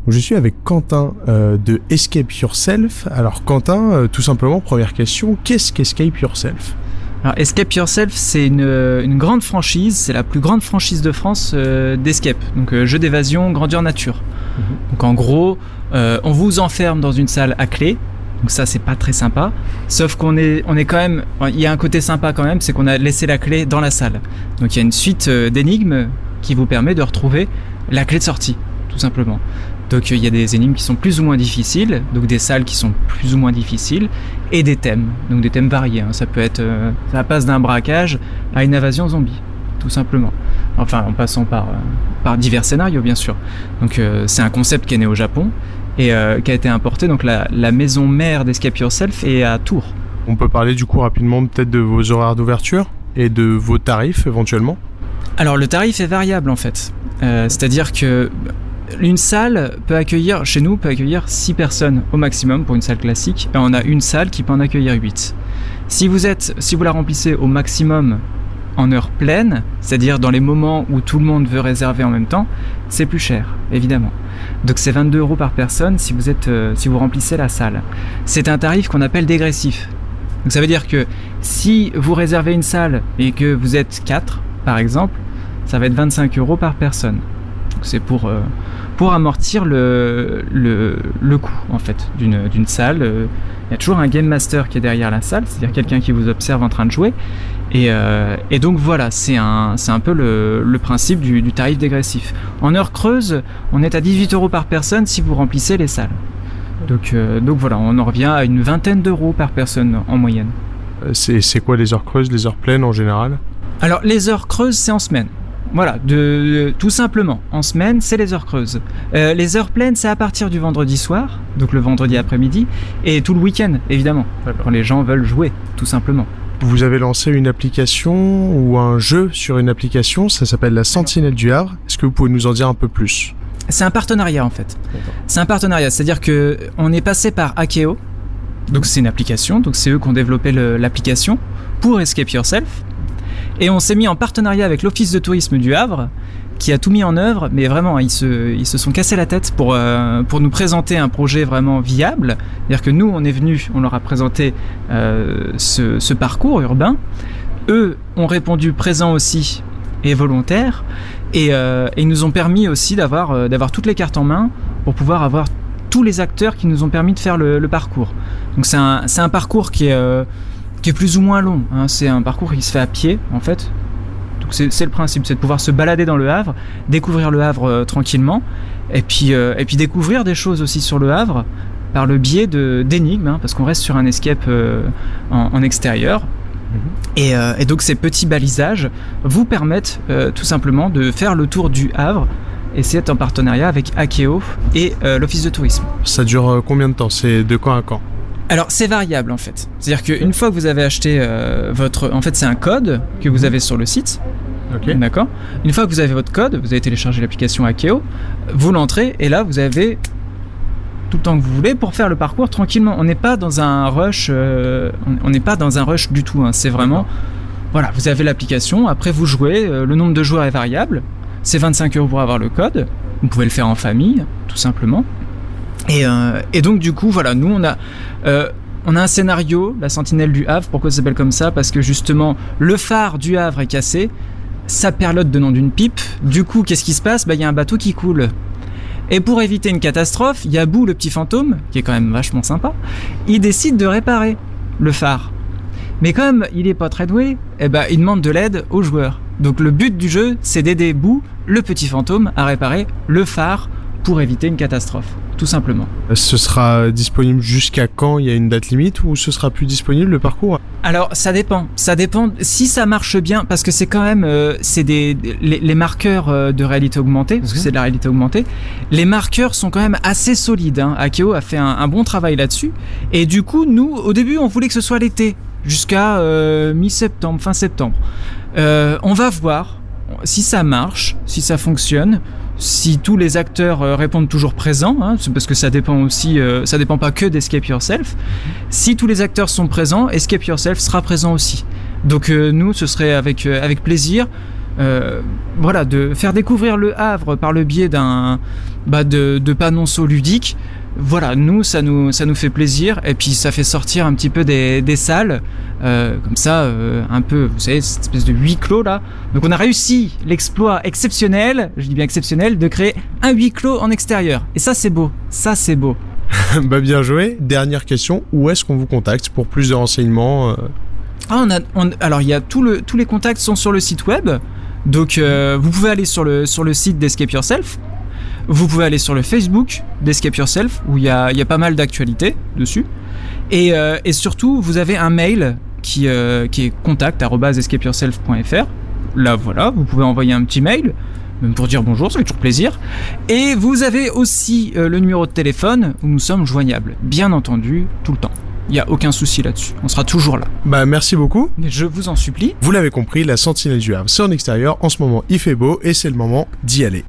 Je suis avec Quentin de Escape Yourself. Alors Quentin, tout simplement, première question, qu'est-ce qu'Escape Yourself ? Alors Escape Yourself, c'est une grande franchise, c'est la plus grande franchise de France d'escape, donc jeu d'évasion grandeur nature. Donc en gros, on vous enferme dans une salle à clé, donc ça c'est pas très sympa, sauf qu'on est quand même, il y a un côté sympa quand même, c'est qu'on a laissé la clé dans la salle. Donc il y a une suite d'énigmes qui vous permet de retrouver la clé de sortie, tout simplement. Donc il y a des énigmes qui sont plus ou moins difficiles, donc des salles qui sont plus ou moins difficiles, et des thèmes, donc des thèmes variés. Ça peut être, ça passe d'un braquage à une invasion zombie, tout simplement. Enfin, en passant par divers scénarios, bien sûr. Donc c'est un concept qui est né au Japon et qui a été importé. Donc la maison mère d'Escape Yourself est à Tours. On peut parler du coup rapidement peut-être de vos horaires d'ouverture et de vos tarifs éventuellement. Alors le tarif est variable en fait, c'est-à-dire que une salle chez nous peut accueillir 6 personnes au maximum pour une salle classique, et on a une salle qui peut en accueillir 8. Si vous la remplissez au maximum en heure pleine, c'est-à-dire dans les moments où tout le monde veut réserver en même temps, c'est plus cher, évidemment. Donc c'est 22 € par personne si vous remplissez la salle. C'est un tarif qu'on appelle dégressif. Donc ça veut dire que si vous réservez une salle et que vous êtes 4, par exemple, ça va être 25 € par personne. Donc c'est pour amortir le coût en fait d'une salle. Il y a toujours un game master qui est derrière la salle, c'est-à-dire quelqu'un qui vous observe en train de jouer. Et donc voilà, c'est un peu le principe du tarif dégressif. En heure creuse, on est à 18 € par personne si vous remplissez les salles. Donc voilà, on en revient à une vingtaine d'euros par personne en moyenne. C'est quoi les heures creuses, les heures pleines en général ? Alors les heures creuses, c'est en semaine. Voilà, tout simplement. En semaine, c'est les heures creuses. Les heures pleines, c'est à partir du vendredi soir, donc le vendredi après-midi, et tout le week-end, évidemment, quand les gens veulent jouer, tout simplement. Vous avez lancé une application ou un jeu sur une application, ça s'appelle la Sentinelle du Havre. Est-ce que vous pouvez nous en dire un peu plus ? C'est un partenariat en fait. D'accord. C'est un partenariat, c'est-à-dire qu'on est passé par Akeo, donc c'est une application, donc c'est eux qui ont développé l'application pour Escape Yourself. Et on s'est mis en partenariat avec l'Office de tourisme du Havre, qui a tout mis en œuvre, mais vraiment, ils se sont cassés la tête pour nous présenter un projet vraiment viable. C'est-à-dire que nous, on est venus, on leur a présenté ce parcours urbain. Eux ont répondu présent aussi et volontaire, et ils nous ont permis aussi d'avoir toutes les cartes en main pour pouvoir avoir tous les acteurs qui nous ont permis de faire le parcours. Donc c'est un parcours qui est plus ou moins long, hein. C'est un parcours qui se fait à pied en fait. Donc c'est le principe, c'est de pouvoir se balader dans le Havre, découvrir le Havre tranquillement, et puis découvrir des choses aussi sur le Havre par le biais d'énigmes, hein, parce qu'on reste sur un escape en extérieur. Et donc ces petits balisages vous permettent tout simplement de faire le tour du Havre, et c'est en partenariat avec Akeo et l'Office de tourisme. Ça dure combien de temps ? C'est de quand à quand ? Alors c'est variable en fait, c'est-à-dire qu'une fois que vous avez acheté en fait c'est un code que vous avez sur le site, okay. D'accord ? Une fois que vous avez votre code, vous avez téléchargé l'application Akeo, vous l'entrez et là vous avez tout le temps que vous voulez pour faire le parcours tranquillement. On n'est pas dans un rush, du tout, hein. C'est vraiment, voilà, vous avez l'application, après vous jouez, le nombre de joueurs est variable, c'est 25 € pour avoir le code, vous pouvez le faire en famille, tout simplement. Et donc du coup voilà, nous on a un scénario, la Sentinelle du Havre. Pourquoi ça s'appelle comme ça ? Parce que justement le phare du Havre est cassé, ça perlote de nom d'une pipe. Du coup qu'est-ce qui se passe ? Il y a un bateau qui coule. Et pour éviter une catastrophe, Yabou, le petit fantôme, qui est quand même vachement sympa, il décide de réparer le phare. Mais comme il est pas très doué, il demande de l'aide aux joueurs. Donc le but du jeu, c'est d'aider Bou, le petit fantôme, à réparer le phare pour éviter une catastrophe, tout simplement. Ce sera disponible jusqu'à quand ? Il y a une date limite ou ce sera plus disponible le parcours ? Alors ça dépend si ça marche bien, parce que c'est quand même les marqueurs de réalité augmentée, parce que c'est de la réalité augmentée. Les marqueurs sont quand même assez solides, hein. Akeo a fait un bon travail là-dessus, et du coup nous au début on voulait que ce soit l'été, jusqu'à mi-septembre, fin septembre. On va voir si ça marche, si ça fonctionne. Si tous les acteurs répondent toujours présents, hein, parce que ça dépend aussi, ça dépend pas que d'Escape Yourself. Si tous les acteurs sont présents, Escape Yourself sera présent aussi. Donc nous, ce serait avec plaisir. voilà, de faire découvrir le Havre par le biais de panonceaux ludiques. Voilà, ça nous fait plaisir, et puis ça fait sortir un petit peu des salles, comme ça, un peu, vous savez, cette espèce de huis clos là. Donc on a réussi l'exploit exceptionnel, je dis bien exceptionnel, de créer un huis clos en extérieur. Et ça c'est beau, Bah bien joué. Dernière question, où est-ce qu'on vous contacte pour plus de renseignements Alors il y a tous les contacts sont sur le site web, donc vous pouvez aller sur le site d'Escape Yourself. Vous pouvez aller sur le Facebook d'Escape Yourself, où il y a pas mal d'actualités dessus. Et surtout, vous avez un mail qui est contact@escapeyourself.fr. Là, voilà, vous pouvez envoyer un petit mail, même pour dire bonjour, ça fait toujours plaisir. Et vous avez aussi le numéro de téléphone où nous sommes joignables, bien entendu, tout le temps. Il n'y a aucun souci là-dessus, on sera toujours là. Bah merci beaucoup. Je vous en supplie. Vous l'avez compris, la Sentinelle du Havre, c'est en extérieur. En ce moment, il fait beau et c'est le moment d'y aller.